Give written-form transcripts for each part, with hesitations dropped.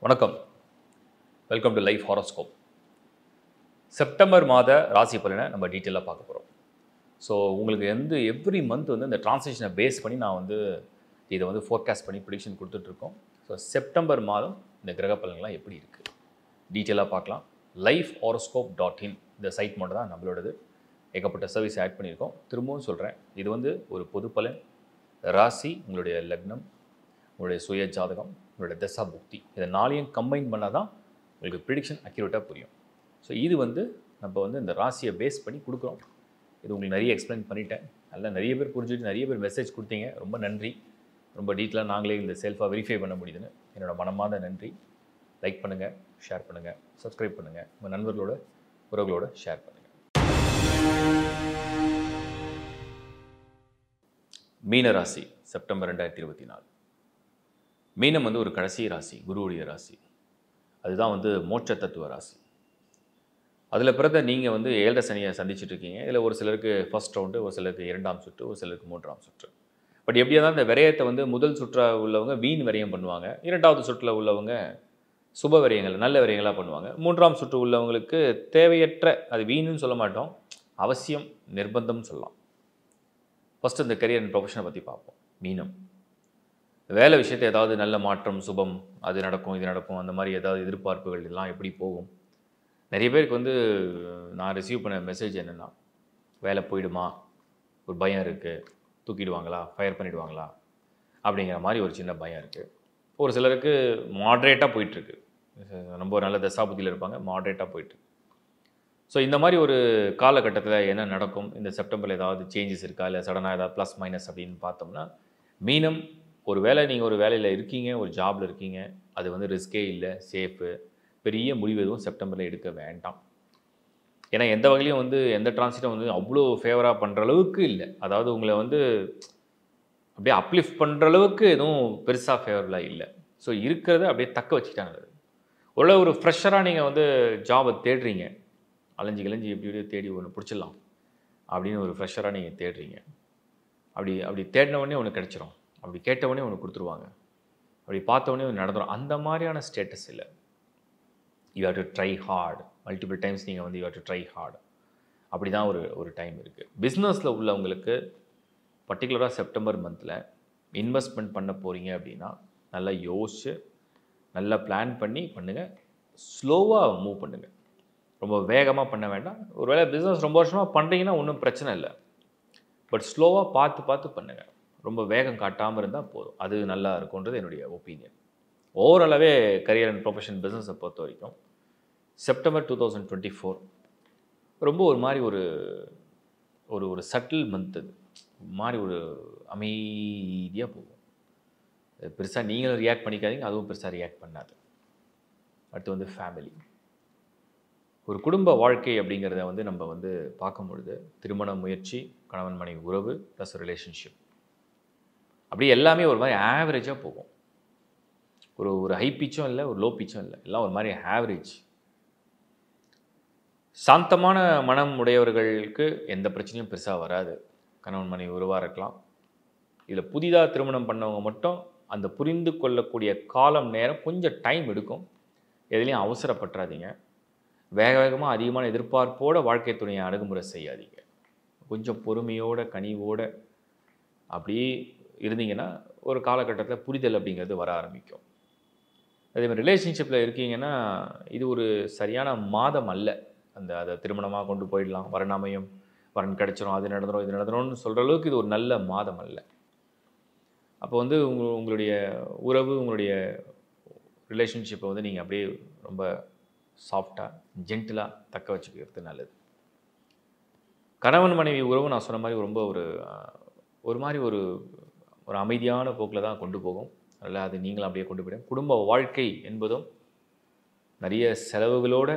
வணக்கம். Welcome to life horoscope. September மாத ராசி பலனை நம்ம டீட்டெயிலாக பார்க்க போகிறோம். ஸோ உங்களுக்கு எவ்ரி மந்த் இந்த டிரான்சிஷனை பேஸ் பண்ணி நான் இதை ஃபோர்காஸ்ட் பண்ணி ப்ரிடிக்ஷன் கொடுத்துட்ருக்கோம். ஸோ செப்டம்பர் மாதம் இந்த கிரக பலன்கள்லாம் எப்படி இருக்குது டீட்டெயிலாக பார்க்கலாம். lifehoroscope.in இந்த சைட் மட்டும் தான் நம்மளோடது. ஏகப்பட்ட சர்வீஸ் ஆட் பண்ணியிருக்கோம். திரும்பவும் சொல்கிறேன், இது ஒரு பொது பலன். ராசி, உங்களுடைய லக்னம், உங்களுடைய சுய ஜாதகம், உங்களுடைய தசா புக்தி, இதை நாளையும் கம்பைன் பண்ணால் தான் உங்களுக்கு ப்ரிடிக்ஷன் அக்யூரேட்டாக புரியும். ஸோ இது நம்ம இந்த ராசியை பேஸ் பண்ணி கொடுக்குறோம். இது உங்களுக்கு நிறைய எக்ஸ்பிளைன் பண்ணிட்டேன். நல்லா நிறைய பேர் புரிஞ்சுட்டு நிறைய பேர் மெசேஜ் கொடுத்தீங்க. ரொம்ப நன்றி. ரொம்ப டீட்டெயிலாக நாங்களே இந்த செல்ஃபாக வெரிஃபை பண்ண முடியுதுன்னு என்னோட மனமார்ந்த நன்றி. லைக் பண்ணுங்கள், ஷேர் பண்ணுங்கள், சப்ஸ்கிரைப் பண்ணுங்கள், உங்கள் நண்பர்களோட உறவுகளோட ஷேர் பண்ணுங்கள். மீன ராசி, செப்டம்பர் 2024. மீனம் ஒரு கடைசி ராசி, குருவுடைய ராசி. அதுதான் மோட்ச தத்துவ ராசி. அதில் பிறந்த நீங்கள் ஏழரை சனியை சந்திச்சுட்ருக்கீங்க. இதில் ஒரு சிலருக்கு ஃபர்ஸ்ட் ரவுண்டு, ஒரு சிலருக்கு 2ஆம் சுற்று, ஒரு சிலருக்கு 3ஆம் சுற்று. பட் எப்படியா தான் இந்த விரயத்தை முதல் சுற்றாக உள்ளவங்க வீண் விரயம் பண்ணுவாங்க. 2வது சுற்றில் உள்ளவங்க சுப விரயங்கள், நல்ல விரயங்களாக பண்ணுவாங்க. 3ஆம் சுற்று உள்ளவங்களுக்கு தேவையற்ற, அது வீணுன்னு சொல்ல மாட்டோம், அவசியம், நிர்பந்தம்னு சொல்லலாம். ஃபஸ்ட்டு இந்த கரியர் அண்ட் ப்ரொஃபஷனை பற்றி பார்ப்போம். மீனம் வேலை விஷயத்தை ஏதாவது நல்ல மாற்றம், சுபம், அது நடக்கும், இது நடக்கும், அந்த மாதிரி ஏதாவது எதிர்பார்ப்புகள் எல்லாம் எப்படி போகும்? நிறைய பேருக்கு நான் ரிசீவ் பண்ண மெசேஜ் என்னென்னா, வேலை போயிடுமா, ஒரு பயம் இருக்குது, தூக்கிடுவாங்களா, ஃபயர் பண்ணிவிடுவாங்களா அப்படிங்கிற மாதிரி ஒரு சின்ன பயம் இருக்குது. ஒரு சிலருக்கு மாட்ரேட்டாக போயிட்டுருக்கு, ரொம்ப நல்ல தசாபுத்தியில் இருப்பாங்க, மாட்ரேட்டாக போயிட்டுருக்கு. ஸோ இந்த மாதிரி ஒரு காலகட்டத்தில் என்ன நடக்கும், இந்த செப்டம்பரில் ஏதாவது சேஞ்சஸ் இருக்கா, இல்லை சடனாக ஏதாவது ப்ளஸ் மைனஸ் அப்படின்னு பார்த்தோம்னா, மீனம் ஒரு வேலை, நீங்கள் ஒரு வேலையில் இருக்கீங்க, ஒரு ஜாபில் இருக்கீங்க, அது ரிஸ்கே இல்லை, சேஃபு, பெரிய முடிவு எதுவும் செப்டம்பரில் எடுக்க வேண்டாம். ஏன்னா எந்த வகையிலையும் எந்த டிரான்சிட்டும் அவ்வளோ ஃபேவராக பண்ணுற அளவுக்கு இல்லை. அதாவது உங்களை அப்படியே அப்லிஃப்ட் பண்ணுற அளவுக்கு எதுவும் பெருசாக ஃபேவரபுளாக இல்லை. ஸோ இருக்கிறத அப்படியே தக்க வச்சுக்கிட்டாங்க. ஒரு ஃப்ரெஷராக நீங்கள் ஜாபை தேடுறீங்க, அலைஞ்சி கிளைஞ்சி எப்படி தேடி ஒன்று பிடிச்சிடலாம் அப்படின்னு ஒரு ஃப்ரெஷராக நீங்கள் தேடுறீங்க. அப்படி தேடினவொடனே ஒன்று கிடச்சிரும், அப்படி கேட்டவொடனே ஒன்று கொடுத்துருவாங்க, அப்படி பார்த்தவொடனே ஒன்று நடந்துடும். அந்த மாதிரியான ஸ்டேட்டஸ் இல்லை. You have to try hard, multiple times நீங்கள் you have to try hard. அப்படி தான் ஒரு டைம் இருக்குது. பிஸ்னஸில் உள்ளவங்களுக்கு பர்டிகுலராக செப்டம்பர் மந்தில் இன்வெஸ்ட்மெண்ட் பண்ண போகிறீங்க அப்படின்னா நல்லா யோசிச்சு, நல்லா பிளான் பண்ணி பண்ணுங்கள். ஸ்லோவாக மூவ் பண்ணுங்கள், ரொம்ப வேகமாக பண்ண வேண்டாம். ஒரு வேளை பிஸ்னஸ் ரொம்ப வருஷமாக பண்ணுறீங்கன்னா ஒன்றும் பிரச்சனை இல்லை. பட் ஸ்லோவாக பார்த்து பண்ணுங்கள். ரொம்ப வேகம் காட்டாமல் இருந்தால் போதும், அது நல்லா இருக்கும்ன்றது என்னுடைய ஒப்பீனியன். ஓவராலாகவே கரியர் அண்ட் ப்ரொஃபஷன் பிஸ்னஸை பொறுத்த வரைக்கும் செப்டம்பர் 2024 ரொம்ப ஒரு மாதிரி ஒரு சட்டில் மந்த். அது மாதிரி ஒரு அமைதியாக போகும். பெருசாக நீங்களும் ரியாக்ட் பண்ணிக்காதீங்க, அதுவும் பெருசாக ரியாக்ட் பண்ணாது. அடுத்து ஃபேமிலி, ஒரு குடும்ப வாழ்க்கை அப்படிங்கிறத நம்ம பார்க்கும் பொழுது திருமண முயற்சி, கணவன் மனைவி உறவு ப்ளஸ் ரிலேஷன்ஷிப், அப்படியே எல்லாமே ஒரு மாதிரி ஆவரேஜாக போகும். ஒரு ஹை பிச்சும் இல்லை, ஒரு லோ பிச்சும் இல்லை, எல்லாம் ஒரு மாதிரி ஆவரேஜ். சாந்தமான மனம் உடையவர்களுக்கு எந்த பிரச்சனையும் பெருசாக வராது. கணவன் மனைவி உறவாக இருக்கலாம். இதில் புதிதாக திருமணம் பண்ணவங்க மட்டும் அந்த புரிந்து கொள்ளக்கூடிய காலம், நேரம் கொஞ்சம் டைம் எடுக்கும். எதுலேயும் அவசரப்பட்டுறாதீங்க. வேகமாக அதிகமான எதிர்பார்ப்போட வாழ்க்கை துணையை அணுகுமுறை செய்யாதீங்க. கொஞ்சம் பொறுமையோட, கனிவோட அப்படியே இருந்தீங்கன்னா ஒரு காலகட்டத்தில் புரிதல் அப்படிங்கிறது வர ஆரம்பிக்கும். அதேமாதிரி ரிலேஷன்ஷிப்பில் இருக்கீங்கன்னா இது ஒரு சரியான மாதம் அல்ல. அதை திருமணமாக கொண்டு போயிடலாம், வரனாமையும் வரன் கிடச்சிரும், அது நடந்துடும், இது நடந்துடும்னு சொல்கிற அளவுக்கு இது ஒரு நல்ல மாதம் அல்ல. அப்போ உங்களுடைய உறவு, உங்களுடைய ரிலேஷன்ஷிப்பை நீங்கள் அப்படியே ரொம்ப சாஃப்டாக, ஜென்டிலாக தக்க வச்சுக்கிறது நல்லது. கணவன் மனைவி உறவு நான் சொன்ன மாதிரி ரொம்ப ஒரு மாதிரி ஒரு அமைதியான போக்கில் தான் கொண்டு போகும். அதனால் அது நீங்களும் அப்படியே கொண்டு போயிடும். குடும்ப வாழ்க்கை என்பதும் நிறைய செலவுகளோட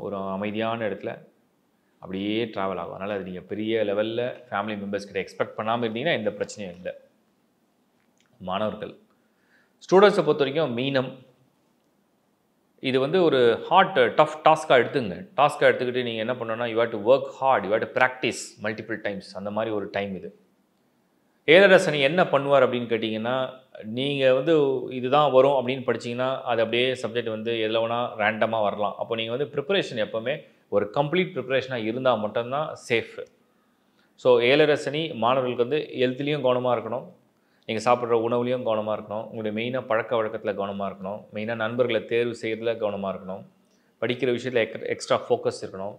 ஒரு அமைதியான இடத்துல அப்படியே ட்ராவல் ஆகும். அதனால் அது நீங்கள் பெரிய லெவலில் ஃபேமிலி மெம்பர்ஸ் கிட்ட எக்ஸ்பெக்ட் பண்ணாமல் இருந்தீங்கன்னா எந்த பிரச்சனையும் இல்லை. மாணவர்கள், ஸ்டூடெண்ட்ஸை பொறுத்த வரைக்கும் மீனம் இது ஒரு ஹார்ட் டஃப் டாஸ்க்காக எடுத்துக்கிட்டு நீங்கள் என்ன பண்ணணும்னா, you have to work hard, you have to practice multiple times. அந்த மாதிரி ஒரு டைம் இது. ஏழரை சனி என்ன பண்ணுவார் அப்படின்னு கேட்டிங்கன்னா, நீங்கள் வந்து இதுதான் வரும் அப்படின்னு படிச்சீங்கன்னா, அது அப்படியே சப்ஜெக்ட் வந்து எதில வேணா ரேண்டமா வரலாம். அப்போ நீங்க வந்து ப்ரிப்பரேஷன் எப்பவுமே ஒரு கம்ப்ளீட் ப்ரிப்பரேஷனா இருந்தா மட்டும் தான் சேஃப். ஸோ ஏழரை சனி மாணவர்களுக்கு வந்து ஹெல்த்லயும் கவனமா இருக்கணும். நீங்க சாப்பிடுற உணவுலயும் கவனமா இருக்கணும். உங்களுடைய மெயினா பழக்கவழக்கத்தில கவனமா இருக்கணும். மெயினா நண்பர்கள தேர்வு செய்றதுல கவனமா இருக்கணும். படிக்கிற விஷயத்தில எக்ஸ்ட்ரா ஃபோக்கஸ் இருக்கணும்.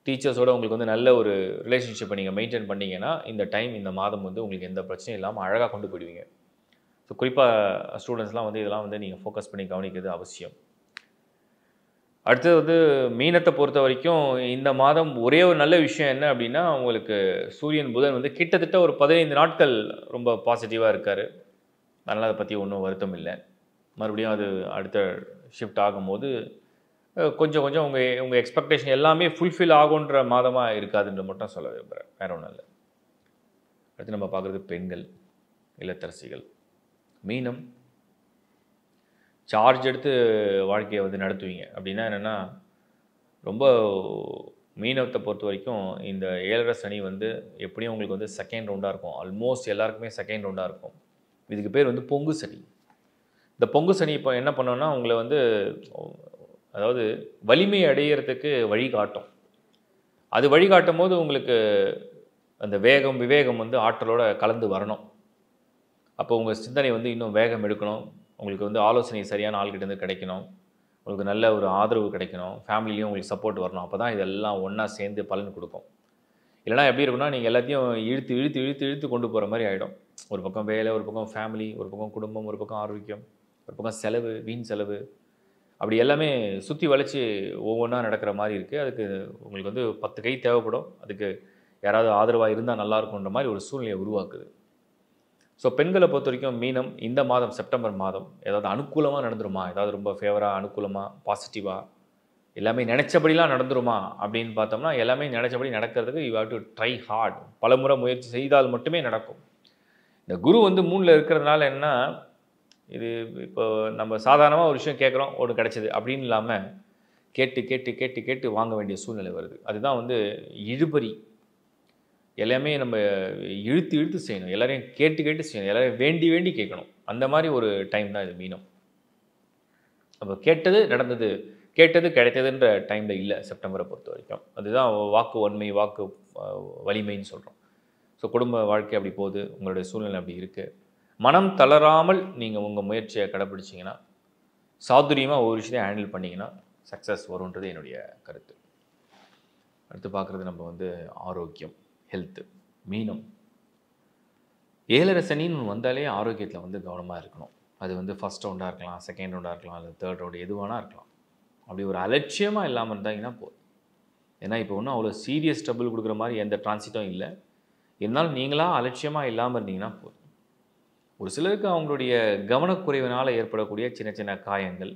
டீச்சர்ஸோட உங்களுக்கு வந்து நல்ல ஒரு ரிலேஷன்ஷிப்பை நீங்க மெயின்டெயின் பண்ணீங்கன்னா, இந்த டைம் இந்த மாதம் வந்து உங்களுக்கு எந்த பிரச்சனையும் இல்லாம அழகா கொண்டு போயிடுவீங்க. ஸோ குறிப்பா ஸ்டூடண்ட்ஸ்லாம் வந்து இதெல்லாம் வந்து நீங்க ஃபோக்கஸ் பண்ணி கவனிக்கிறது அவசியம். அடுத்தது வந்து மீனத்த பொறுத்தவரைக்கும் இந்த மாதம் ஒரே ஒரு நல்ல விஷயம் என்ன அப்படின்னா, உங்களுக்கு சூரியன், புதன் வந்து கிட்டத்தட்ட ஒரு 15 நாட்கள் ரொம்ப பாசிட்டிவா இருக்காரு. அதனால அத பத்தி ஒண்ணும் வருத்தம் இல்ல. மறுபடியும் அது அடுத்த ஷிஃப்ட் ஆகும்போது, கொஞ்சம் கொஞ்சம் உங்க உங்க எக்ஸ்பெக்டேஷன் எல்லாமே ஃபுல்ஃபில் ஆகுன்ற மாதமா இருக்காதுன்னு மட்டும் சொல்ல விரும்புறேன். வேற ஒண்ணும் இல்ல. அடுத்து நம்ம பார்க்குறது பெண்கள், இல்லத்தரசிகள். மீனம், சார்ஜ் எடுத்து வாழ்க்கைய வந்து நடத்துவீங்க. அப்படின்னா என்னன்னா, ரொம்ப மீனத்த பொறுத்தவரைக்கும் இந்த 7:30 சனி வந்து எப்படியும் உங்களுக்கு வந்து செகண்ட் ரவுண்டா இருக்கும். ஆல்மோஸ்ட் எல்லாருக்குமே செகண்ட் ரவுண்டா இருக்கும். இதுக்கு பேர் வந்து பொங்கு சனி. இந்த பொங்கு சனி இப்போ என்ன பண்ணும்னா, உங்கள வந்து அதாவது வலிமை அடையறதுக்கு வழிகாட்டும். அது வழிகாட்டும்போது உங்களுக்கு அந்த வேகம், விவேகம் வந்து ஆற்றலோட கலந்து வரணும். அப்போ உங்க சிந்தனை வந்து இன்னும் வேகம் எடுக்கணும். உங்களுக்கு வந்து ஆலோசனை சரியான ஆள்கிட்டேருந்து கிடைக்கணும். உங்களுக்கு நல்ல ஒரு ஆதரவு கிடைக்கணும். ஃபேமிலிலயும் உங்களுக்கு சப்போர்ட் வரணும். அப்பதான் இதெல்லாம் ஒண்ணா சேர்ந்து பலன் குடுக்கும். இல்லன்னா எப்படி இருக்கும்னா, நீங்க எல்லாத்தையும் இழுத்து, இழுத்து, இழுத்து, இழுத்து கொண்டு போற மாரி ஆயிடும். ஒரு பக்கம் வேலை, ஒரு பக்கம் ஃபேமிலி, ஒரு பக்கம் குடும்பம், ஒரு பக்கம் ஆரோக்கியம், ஒரு பக்கம் செலவு, வீண் செலவு. அப்படி எல்லாமே சுத்தி வளைச்சு ஒவ்வொன்னா நடக்கிற மாரி இருக்கு. அதுக்கு உங்களுக்கு வந்து 10 கை தேவைப்படும். அதுக்கு யாராவது ஆதரவா இருந்தா நல்லா இருக்கும்ன்ற மாரி ஒரு சூழ்நிலைய உருவாக்குது. ஸோ பெண்கள பொறுத்தவரைக்கும் மீனம் இந்த மாதம் செப்டம்பர் மாதம் ஏதாவது அனுகூலமா நடந்துருமா? ஏதாவது ரொம்ப ஃபேவரா, அனுகூலமா, பாசிட்டிவா எல்லாமே நெனைச்சபடிலாம் நடந்துருமா? அப்படின்னு பார்த்தோம்னா, எல்லாமே நெனைச்சபடி நடக்கிறதுக்கு you have to try hard. பலமுறை முயற்சி செய்தால் மட்டுமே நடக்கும். இந்த குரு வந்து 3ல இருக்கிறதுனால என்னன்னா, இது இப்போ நம்ம சாதாரணமா ஒரு விஷயம் கேட்குறோம், ஒண்ணு கிடைச்சது அப்படின்னு இல்லாம, கேட்டு, கேட்டு, கேட்டு, கேட்டு வாங்க வேண்டிய சூழ்நிலை வருது. அதுதான் வந்து இழுபறி. எல்லாமே நம்ம இழுத்து, இழுத்து செய்யணும். எல்லாரையும் கேட்டு, கேட்டு செய்யணும். எல்லாரையும் வேண்டி, வேண்டி கேட்கணும். அந்த மாரி ஒரு டைம் தான் இது மீனம். அப்ப கேட்டது நடந்தது. கேட்டது கிடைத்ததுன்ற டைம்ல இல்ல செப்டம்பர பொறுத்தவரைக்கும். அதுதான் வாக்கு வன்மை, வாக்கு அ வலிமைன்னு சொல்றோம். ஸோ குடும்ப வாழ்க்கை அப்படி போகுது. உங்களுடைய சூழ்நிலை அப்படி இருக்கு. மனம் தளராமல் நீங்க உங்க முயற்சிய கடைப்பிடிச்சீங்கன்னா, சாதுரியமா ஒவ்வொரு விஷயத்தையும் ஹேண்டில் பண்ணீங்கன்னா, சக்சஸ் வரும்ன்றது என்னுடைய கருத்து. அடுத்து பார்க்குறது நம்ம வந்து ஆரோக்கியம், ஹெல்த். மீனம். 7:30 சனின்னு வந்தாலே ஆரோக்கியத்தில வந்து கவனமா இருக்கணும். அது வந்து ஃபர்ஸ்ட் ரவுண்டா இருக்கலாம், செகண்ட் ரவுண்டா இருக்கலாம், அல்லது தேர்ட் ரவுண்ட் எது வேணா இருக்கலாம். அப்படி ஒரு அலட்சியமா இல்லாம இருந்தாங்கன்னா போதும். ஏன்னா, இப்போ ஒண்ணும் அவ்வளோ சீரியஸ் ட்ரபிள் குடுக்குற மாரி எந்த ட்ரான்சிட்டும் இல்ல. இருந்தாலும் நீங்களா அலட்சியமா இல்லாம இருந்தீங்கன்னா போதும். ஒரு சிலருக்கு அவங்களுடைய கவனக்குறைவினால ஏற்படக்கூடிய சின்ன சின்ன காயங்கள்,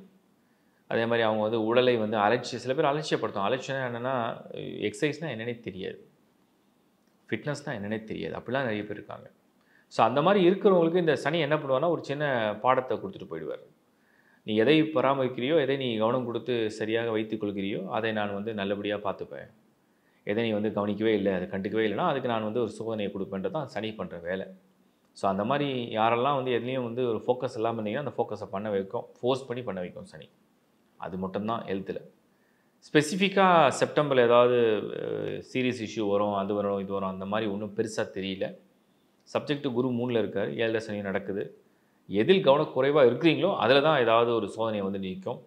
அதே மாரி அவங்க வந்து உடலை வந்து சில பேர் அலட்சியப்படுத்துவாங்க. அலட்சியம்னா என்னன்னா, எக்சர்சைஸ்னா என்னன்னே தெரியாது. ஃபிட்னஸ்னா என்னன்னே தெரியாது. அப்படிலாம் நெறைய பேர் இருக்காங்க. ஸோ அந்த மாரி இருக்கிறவங்களுக்கு இந்த சனி என்ன பண்ணுவார்னா, ஒரு சின்ன பாடத்த குடுத்துட்டு போயிடுவாரு. நீ எதை பராமரிக்கிறியோ, எதை நீ கவனம் குடுத்து சரியாக வைத்துக் கொள்கிறியோ, அதை நான் வந்து நல்லபடியா பார்த்துப்பேன். எதை நீ வந்து கவனிக்கவே இல்ல, அத கண்டுக்கவே இல்லன்னா, அதுக்கு நான் வந்து ஒரு சோதனைய குடுப்பேன்றது தான் சனி பண்ற வேல. ஸோ அந்த மாரி யாரெல்லாம் வந்து எதுலயும் வந்து ஒரு ஃபோக்கஸ் இல்லாம இருந்தீங்கன்னா, அந்த ஃபோக்கஸ பண்ண வைக்கும். ஃபோர்ஸ் பண்ணி பண்ண வைக்கும் சனி. அது மட்டும் தான் ஹெல்த்ல. ஸ்பெசிஃபிக்கா செப்டம்பர்ல ஏதாவது சீரியஸ் இஷ்யூ வரும், அது வரும், இது வரும் அந்த மாரி ஒண்ணும் பெருசா தெரியல. சப்ஜெக்ட் குரு 3ல இருக்காரு. 7ல சனி நடக்குது. எதில் கவனக்குறைவா இருக்கிறீங்களோ, அதில தான் ஏதாவது ஒரு சோதனை வந்து நிக்கும்.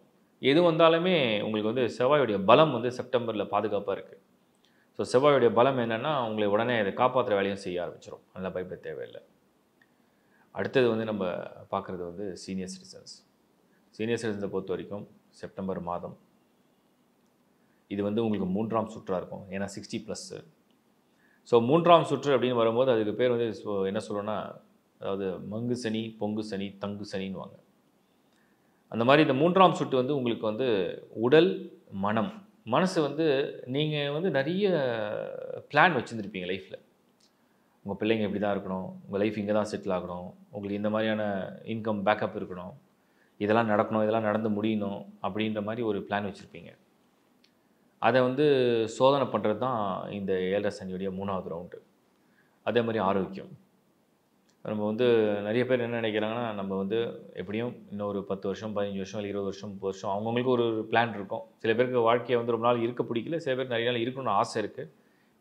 எது வந்தாலுமே உங்களுக்கு வந்து செவ்வாயுடைய பலம் வந்து செப்டம்பர்ல பாதுகாப்பா இருக்கு. ஸோ செவ்வாயுடைய பலம் என்னன்னா, உங்களை உடனே அத காப்பாத்துற வேலையும் செய்ய ஆரம்பிச்சுரும். அதெல்லாம் பயப்பட தேவையில்ல. அடுத்தது வந்து நம்ம பார்க்குறது வந்து சீனியர் சிட்டிசன்ஸ். சீனியர் சிட்டிசன்ஸ பொறுத்தவரைக்கும் செப்டம்பர் மாதம். இது வந்து உங்களுக்கு 3ஆம் சுற்றா இருக்கும். ஏன்னா 60 ப்ளஸ். ஸோ 3ஆம் சுற்று அப்படின்னு வரும்போது அதுக்கு பேர் வந்து என்ன சொல்றோம்னா, அதாவது மங்கு சனி, பொங்கு சனி, தங்கு சனின்னுவாங்க. அந்த மாரி இந்த 3ஆம் சுற்று வந்து உங்களுக்கு வந்து உடல், மனம். மனசு வந்து நீங்க வந்து நெறைய பிளான் வச்சிருந்திருப்பீங்க லைஃப்ல. உங்க பிள்ளைங்க இப்படி தான் இருக்கணும். உங்க லைஃப் இங்க தான் செட்டில் ஆகணும். உங்களுக்கு இந்த மாரியான இன்கம் பேக்கப் இருக்கணும். இதெல்லாம் நடக்கணும், இதெல்லாம் நடந்து முடியணும் அப்படின்ற மாரி ஒரு பிளான் வச்சிருப்பீங்க. அத வந்து சோதனை பண்றது தான் இந்த 7:30 சனியுடைய 3வது ரவுண்டு. அதே மாரி ஆரோக்கியம். நம்ம வந்து நிறைய பேர் என்ன நினைக்கிறாங்கன்னா, நம்ம வந்து எப்படியும் இன்னும் ஒரு 10 வருஷம், 15 வருஷம், இல்ல 20 வருஷம், 30 வருஷம் அவங்கவங்களுக்கு ஒரு பிளான் இருக்கும். சில பேருக்கு வாழ்க்கைய வந்து ரொம்ப நாள் இருக்க பிடிக்கல. சில பேருக்கு நிறைய நாள் இருக்கணும்னு ஆசை இருக்கு.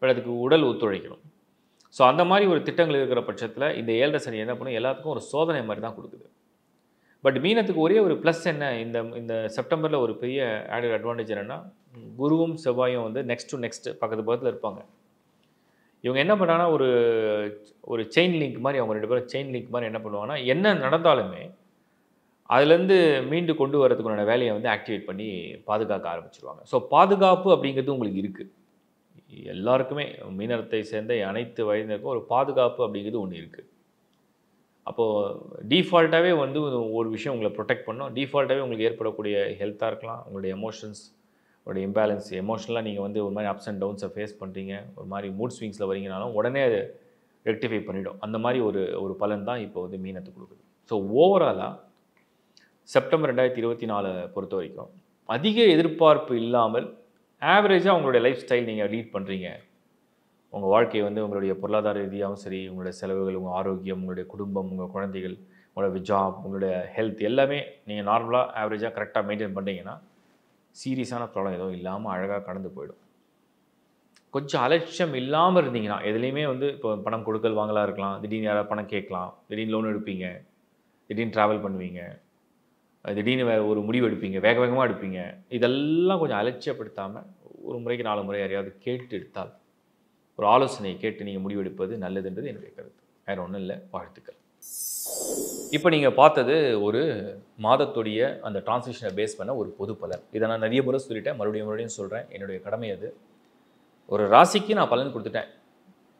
பட் அதுக்கு உடல் ஒத்துழைக்கணும். ஸோ அந்த மாரி ஒரு திட்டங்கள் இருக்கிற பட்சத்தில, இந்த 7 சனி என்ன பண்ணும், எல்லாத்துக்கும் ஒரு சோதனை மாரி தான் குடுக்குது. பட் மீனத்துக்கு ஒரே ஒரு ப்ளஸ் என்ன, இந்த இந்த செப்டம்பர்ல ஒரு பெரிய ஆடட் அட்வான்டேஜ் என்னன்னா, குருவும், செவ்வாயும் வந்து நெக்ஸ்ட் டூ நெக்ஸ்ட் பக்கத்து பக்கத்துல இருப்பாங்க. இவங்க என்ன பண்ணாங்கன்னா, ஒரு ஒரு செயின் லிங்க் மாரி அவங்க 2 பேரும் செயின் லிங்க் மாரி என்ன பண்ணுவாங்கன்னா, என்ன நடந்தாலுமே அதுலேருந்து மீண்டு கொண்டு வரதுக்குண்டான வேலைய வந்து ஆக்டிவேட் பண்ணி பாதுகாக்க ஆரம்பிச்சுருவாங்க. ஸோ பாதுகாப்பு அப்படிங்கிறது உங்களுக்கு இருக்கு. எல்லாருக்குமே மீனத்தை சேர்ந்த அனைத்து வயதினருக்கும் ஒரு பாதுகாப்பு அப்படிங்கிறது ஒண்ணு இருக்கு. அப்போ டீஃபால்ட்டாவே வந்து ஒரு விஷயம் உங்கள புரொடெக்ட் பண்ணும். டீஃபால்ட்டாவே உங்களுக்கு ஏற்படக்கூடிய ஹெல்த்தா இருக்கலாம், உங்களுடைய எமோஷன்ஸ், உங்களுடைய இம்பேலன்ஸ் எமோஷனலா நீங்க வந்து ஒரு மாரி அப்ஸ் அண்ட் டவுன்ஸ ஃபேஸ் பண்றீங்க. ஒரு மாரி மூட் ஸ்விங்ஸ்ல வரீங்கனாலும் உடனே அது ரெக்டிஃபை பண்ணிடும். அந்த மாரி ஒரு ஒரு பலன் தான் இப்போ வந்து மீனத்துக்கு குடுக்குது. ஸோ ஓவராலா செப்டம்பர் 2024 பொறுத்தவரைக்கும், அதிக எதிர்பார்ப்பு இல்லாமல், ஆவரேஜா உங்களுடைய லைஃப் ஸ்டைல் நீங்க லீட் பண்றீங்க. உங்க வாழ்க்கை வந்து உங்களுடைய பொருளாதார ரீதியாவும் சரி, உங்களுடைய செலவுகள், உங்க ஆரோக்கியம், உங்களுடைய குடும்பம், உங்க குழந்தைகள், உங்களோட ஜாப், உங்களுடைய ஹெல்த் எல்லாமே நீங்க நார்மலா, ஆவரேஜா கரெக்ட்டா மெயின்டெயின் பண்றீங்கன்னா, சீரியஸான ப்ராப்ளம் எதுவும் இல்லாம அழகா கடந்து போயிடும். கொஞ்சம் அலட்சியம் இல்லாம இருந்தீங்கன்னா, எதுலயுமே வந்து இப்போ பணம் கொடுக்கல் வாங்கலா இருக்கலாம். திடீர்னு யாராவது பணம் கேட்கலாம். திடீர்னு லோன் எடுப்பீங்க. திடீர்னு டிராவல் பண்ணுவீங்க. திடீர்னு வேற ஒரு முடிவு எடுப்பீங்க. வேக வேகமா எடுப்பீங்க. இதெல்லாம் கொஞ்சம் அலட்சியப்படுத்தாம, ஒரு முறைக்கு 4 முறை யாரையாவது கேட்டு எடுத்தால், ஒரு ஆலோசனையை கேட்டு நீங்க முடிவெடுப்பது நல்லதுன்றது என்னுடைய கருத்து. வேற ஒண்ணும் இல்ல. வாழ்த்துக்கள். இப்ப நீங்க பார்த்தது ஒரு மாதத்துடைய அந்த டிரான்சிஷன பேஸ் பண்ண ஒரு பொது பலன். இத நான் நெறைய முறை சொல்லிட்டேன். மறுபடியும் சொல்றேன். என்னுடைய கடமை அது. ஒரு ராசிக்கு நான் பலன் குடுத்துட்டேன்.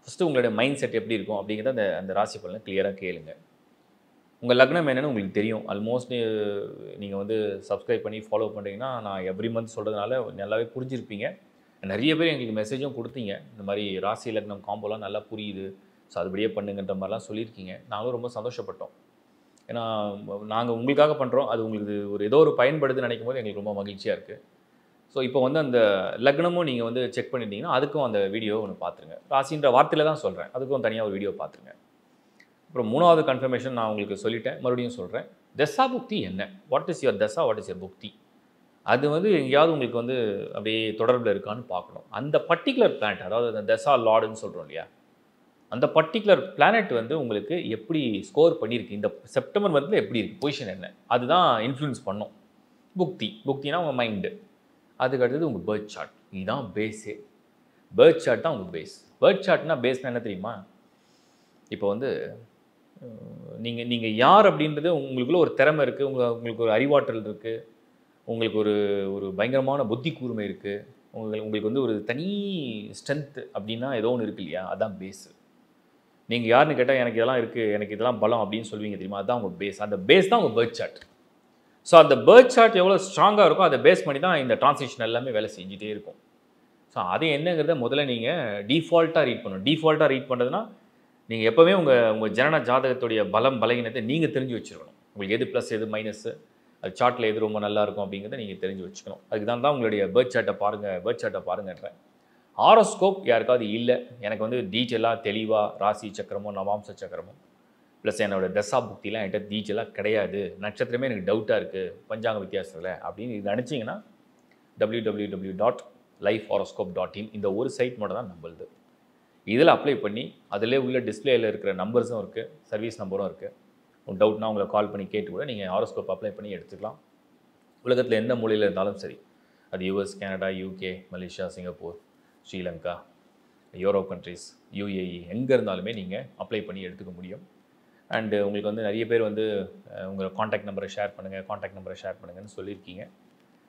ஃபர்ஸ்ட்டு உங்களுடைய மைண்ட் செட் எப்படி இருக்கும் அப்படிங்கிறத அந்த அந்த ராசி பலன கிளியரா கேளுங்க. உங்க லக்னம் என்னன்னு உங்களுக்கு தெரியும். ஆல்மோஸ்ட் நீங்க வந்து சப்ஸ்கிரைப் பண்ணி ஃபாலோ பண்றீங்கன்னா, நான் எவ்ரி மந்த் சொல்றதுனால நல்லாவே புரிஞ்சிருப்பீங்க. நெறைய பேர் எங்களுக்கு மெசேஜும் குடுத்தீங்க. இந்த மாரி ராசி லக்னம் காம்போலாம் நல்லா புரியுது. ஸோ அதுபடியே பண்ணுங்கன்ற மாரிலாம் சொல்லியிருக்கீங்க. நாங்களும் ரொம்ப சந்தோஷப்பட்டோம். ஏன்னா, நாங்க உங்களுக்காக பண்றோம். அது உங்களுக்கு ஒரு ஏதோ ஒரு பயன்படுதுன்னு நெனைக்கும்போது எங்களுக்கு ரொம்ப மகிழ்ச்சியா இருக்கு. ஸோ இப்போ வந்து அந்த லக்னமும் நீங்க வந்து செக் பண்ணிட்டீங்கன்னா, அதுக்கும் அந்த வீடியோ ஒண்ணு பார்த்துருங்க. ராசின்ற வார்த்தையில தான் சொல்றேன். அதுக்கும் தனியா ஒரு வீடியோ பார்த்துருங்க. அப்புறம் 3வது கன்ஃபர்மேஷன் நான் உங்களுக்கு சொல்லிட்டேன். மறுபடியும் சொல்றேன். தசா புக்தி என்ன? வாட் இஸ் யுவர் தசா? வாட் இஸ் யுவர் புக்தி? அது வந்து எங்கேயாவது உங்களுக்கு வந்து அப்படியே தொடர்புல இருக்கான்னு பார்க்கணும். அந்த பர்ட்டிகுலர் பிளானட் அதாவது அந்த தசா லார்டுன்னு சொல்றோம் இல்லையா? அந்த பர்ட்டிகுலர் பிளானட் வந்து உங்களுக்கு எப்படி ஸ்கோர் பண்ணியிருக்கு? இந்த செப்டம்பர் மந்த்ல எப்படி இருக்கு? பொசிஷன் என்ன? அதுதான் இன்ஃப்ளூயன்ஸ் பண்ணும். புக்தி. புக்தினா உங்க மைண்டு. அதுக்கு அடுத்தது உங்க பர்த் சார்ட். இதுதான் பேஸே. பர்த் சார்ட் தான் உங்க பேஸ். பர்த் சார்ட்னா பேஸ்னா என்ன தெரியுமா? இப்போ வந்து நீங்க நீங்க யார் அப்படின்றது உங்களுக்குள்ள ஒரு திறமை இருக்கு. உங்களுக்கு ஒரு அறிவாற்றல் இருக்கு. உங்களுக்கு ஒரு ஒரு பயங்கரமான புத்தி கூர்மை இருக்கு. உங்களுக்கு வந்து ஒரு தனி ஸ்ட்ரென்த் அப்படின்னா ஏதோ ஒண்ணு இருக்கு இல்லையா? அதான் பேஸ். நீங்க யாருன்னு கேட்டா எனக்கு இதெல்லாம் இருக்கு. எனக்கு இதெல்லாம் பலம் அப்படின்னு சொல்லுவீங்க தெரியுமா? அதான் உங்க பேஸ். அந்த பேஸ் தான் உங்க பர்த் சார்ட். ஸோ அந்த பர்த் சார்ட் எவ்வளோ ஸ்ட்ராங்கா இருக்கோ அதை பேஸ் பண்ணி தான் இந்த டிரான்சிஷன் எல்லாமே வேலை செஞ்சுட்டே இருக்கும். ஸோ அது என்னங்கிறத முதல்ல நீங்க டிஃபால்ட்டா ரீட் பண்ணணும். டிஃபால்ட்டா ரீட் பண்றதுன்னா, நீங்க எப்பவுமே உங்க உங்க ஜனன ஜாதகத்துடைய பலம், பலகீனத்தை நீங்க தெரிஞ்சு வச்சுக்கணும். உங்களுக்கு எது ப்ளஸ், எது மைனஸ், அது சார்ட்ல எது ரொம்ப நல்லா இருக்கும் அப்படிங்கிறத நீங்க தெரிஞ்சு வச்சுக்கணும். அதுக்கு தான் உங்களுடைய பர்த் சார்ட்டை பாருங்க, பர்த் சார்ட்டை பாருங்கன்றேன். ஹாரோஸ்கோப் யாருக்காவது இல்ல, எனக்கு வந்து டீட்டெயிலா தெளிவா ராசி சக்கரமோ, நவாம்ச சக்கரமோ, ப்ளஸ் என்னோட தசா புக்திலாம் என்கிட்ட டீட்டெயிலா கிடையாது. நட்சத்திரமே எனக்கு டவுட்டா இருக்கு. பஞ்சாங்க வித்தியாசத்துல அப்படின்னு இது நினைச்சீங்கன்னா www.lifehoroscope.in இந்த ஒரு சைட் மட்டும் தான் நம்மளுது. இதில் அப்ளை பண்ணி அதிலே உள்ள டிஸ்பிளேயில் இருக்கிற நம்பர்ஸும் இருக்குது, சர்வீஸ் நம்பரும் இருக்குது. ஒரு டவுட்னா உங்களை கால் பண்ணி கேட்டு கூட நீங்கள் ஹாரோஸ்கோப் அப்ளை பண்ணி எடுத்துக்கலாம். உலகத்தில் எந்த மூலையில் இருந்தாலும் சரி, அது US, Canada, UK, Malaysia, Singapore, Sri Lanka, Europe countries, UAE எங்கே இருந்தாலுமே நீங்கள் அப்ளை பண்ணி எடுத்துக்க முடியும். அண்டு உங்களுக்கு வந்து நிறைய பேர் வந்து உங்கள் காண்டாக்ட் நம்பரை ஷேர் பண்ணுங்கன்னு சொல்லியிருக்கீங்க.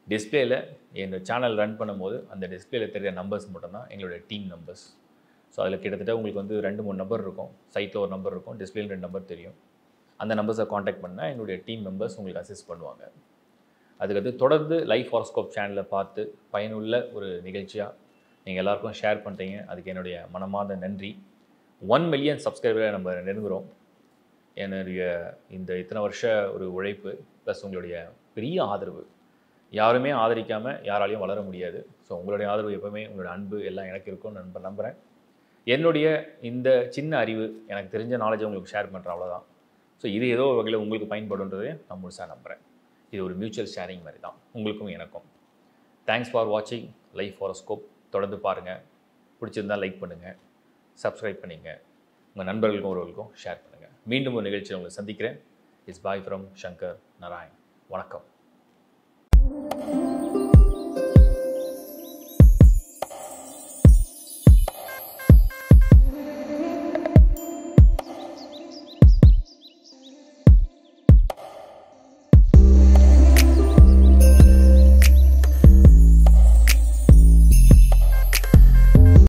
டிஸ்பிளேயில் இந்த சேனல் ரன் பண்ணும்போது அந்த டிஸ்பிளேயில் தெரிகிற நம்பர்ஸ் மட்டும்தான் எங்களுடைய டீம் நம்பர்ஸ். ஸோ அதில் கிட்டத்தட்ட உங்களுக்கு வந்து 2-3 நம்பர் இருக்கும். சைட்டில் ஒரு நம்பர் இருக்கும், டிஸ்பிளேல 2 நம்பர் தெரியும். அந்த நம்பர்ஸை காண்டாக்ட் பண்ணால் எங்களுடைய டீம் மெம்பர்ஸ் உங்களுக்கு அசிஸ்ட் பண்ணுவாங்க. அதுக்கடுத்து தொடர்ந்து லைஃப் ஹாரோஸ்கோப் சேனலை பார்த்து பயனுள்ள ஒரு நிகழ்ச்சியாக நீங்கள் எல்லாருக்கும் ஷேர் பண்ணுறீங்க. அதுக்கு என்னுடைய மனமார்ந்த நன்றி. 1 மில்லியன் சப்ஸ்கிரைபரை நம்ம நெருங்குகிறோம். என்னுடைய இந்த இத்தனை வருஷ ஒரு உழைப்பு ப்ளஸ் உங்களுடைய பெரிய ஆதரவு, யாருமே ஆதரிக்காமல் யாராலையும் வளர முடியாது. ஸோ உங்களுடைய ஆதரவு எப்போவுமே, உங்களுடைய அன்பு எல்லாம் எனக்கு இருக்கும்னு நம்புகிறேன். என்னுடைய இந்த சின்ன அறிவு எனக்கு தெரிஞ்ச நாலேஜை உங்களுக்கு ஷேர் பண்ணுறேன், அவ்வளோதான். ஸோ இது ஏதோ வகையில் உங்களுக்கு பயன்படுன்றதே நான் முழுசாக நம்புகிறேன். இது ஒரு மியூச்சுவல் ஷேரிங் மாதிரி தான் உங்களுக்கும் எனக்கும். தேங்க்ஸ் ஃபார் வாட்சிங் லைஃப் ஹாரோஸ்கோப். தொடர்ந்து பாருங்கள். பிடிச்சிருந்தால் லைக் பண்ணுங்கள், சப்ஸ்கிரைப் பண்ணிங்க, உங்கள் நண்பர்களுக்கும் ஒருவர்களுக்கும் ஷேர் பண்ணுங்கள். மீண்டும் ஒரு நிகழ்ச்சியில் உங்களை சந்திக்கிறேன். It's bye from Shankar Narayan. வணக்கம்.